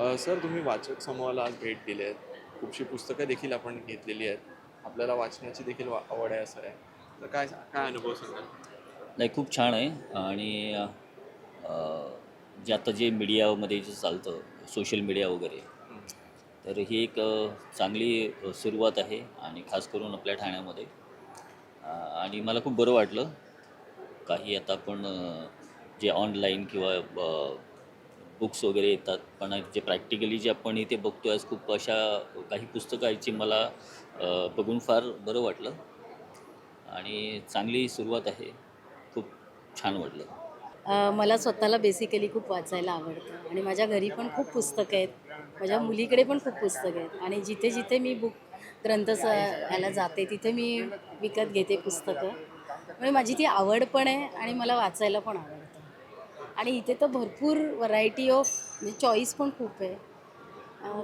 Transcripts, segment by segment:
Sir, तुम्ही वाचक समूहाला आज भेट दिली आहे. खूपशी पुस्तकं देखील आपण घेतलेली आहेत. आपल्याला वाचनाची देखील आवड आहे असं आहे. तर काय काय अनुभव सांगाल? नाही, खूप छान आहे. आणि अ, जे आता जे मीडियामध्ये जे चालतं, सोशल मीडिया वगैरे, हं. तर ही एक चांगली सुरुवात आहे आणि खास करून आपल्या ठाण्यामध्ये. आणि मला खूप बरं वाटलं. काही आता आपण जे ऑनलाईन किंवा बुक्स वगैरे येतात, पण जे प्रॅक्टिकली जे आपण इथे बघतो आज खूप अशा काही पुस्तकं आहेत जी मला बघून फार बरं वाटलं आणि चांगली सुरुवात आहे. खूप छान वाटलं. मला स्वतःला बेसिकली खूप वाचायला आवडतं आणि माझ्या घरी पण खूप पुस्तकं आहेत. माझ्या मुलीकडे पण खूप पुस्तकं आहेत आणि जिथे जिथे मी ह्याला जाते तिथे मी विकत घेते पुस्तकं. म्हणजे माझी ती आवड पण आहे आणि मला वाचायला पण आवडतं. आणि इथे तर भरपूर व्हरायटी ऑफ म्हणजे चॉईस पण खूप आहे.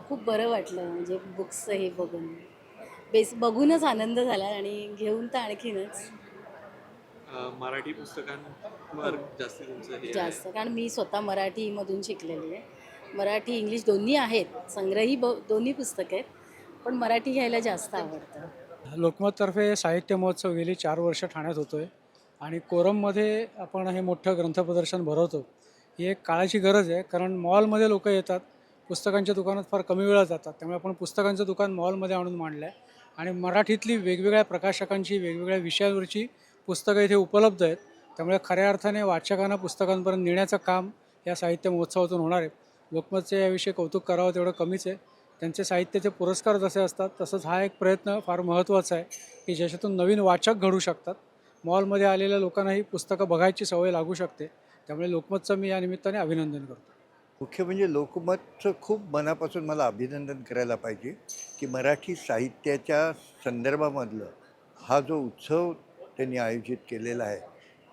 खूप बरं वाटलं म्हणजे बुक्स हे बघून. बघूनच आनंद झाला आणि घेऊन तर आणखीनच. मराठी हो. पुस्तकांवर जास्ती तुमचं हे आहे. जास्त कारण मी स्वतः मराठीमधून शिकलेली आहे. मराठी, इंग्लिश दोन्ही आहेत. संग्रही दोन्ही पुस्तकं आहेत. पण मराठी घ्यायला जास्त आवडतं. लोकमततर्फे साहित्य महोत्सव गेली 4 वर्ष ठाण्यात होतो आहे आणि कोरममध्ये आपण हे मोठं ग्रंथप्रदर्शन भरवतो. ही एक काळाची गरज आहे, कारण मॉलमध्ये लोकं येतात, पुस्तकांच्या दुकानात फार कमी वेळा जातात. त्यामुळे आपण पुस्तकांचं दुकान मॉलमध्ये आणून मांडलं आहे आणि मराठीतली वेगवेगळ्या प्रकाशकांची, वेगवेगळ्या विषयांवरची पुस्तकं इथे उपलब्ध आहेत. त्यामुळे खऱ्या अर्थाने वाचकांना पुस्तकांपर्यंत नेण्याचं काम या साहित्य महोत्सवातून होणार आहे. लोकमतचे याविषयी कौतुक करावं तेवढं कमीच आहे. त्यांचे साहित्याचे पुरस्कार जसे असतात तसंच हा एक प्रयत्न फार महत्त्वाचा आहे की ज्याच्यातून नवीन वाचक घडू शकतात. मॉलमध्ये आलेल्या लोकांनाही पुस्तकं बघायची सवय लागू शकते. त्यामुळे लोकमतचं मी या निमित्ताने अभिनंदन करतो. मुख्य म्हणजे लोकमतचं खूप मनापासून मला अभिनंदन करायला पाहिजे की मराठी साहित्याच्या संदर्भामधलं हा जो उत्सव त्यांनी आयोजित केलेला आहे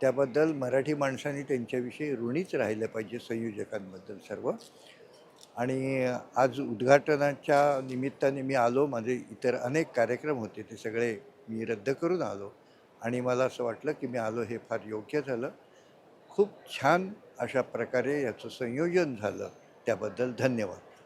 त्याबद्दल मराठी माणसांनी त्यांच्याविषयी ऋणीच राहिलं पाहिजे, संयोजकांबद्दल सर्व. आणि आज उद्घाटनाच्या निमित्ताने मी आलो, माझे इतर अनेक कार्यक्रम होते ते सगळे मी रद्द करून आलो आणि मला असं वाटलं की मी आलो हे फार योग्य झालं. खूप छान अशा प्रकारे याचं संयोजन झालं, त्याबद्दल धन्यवाद.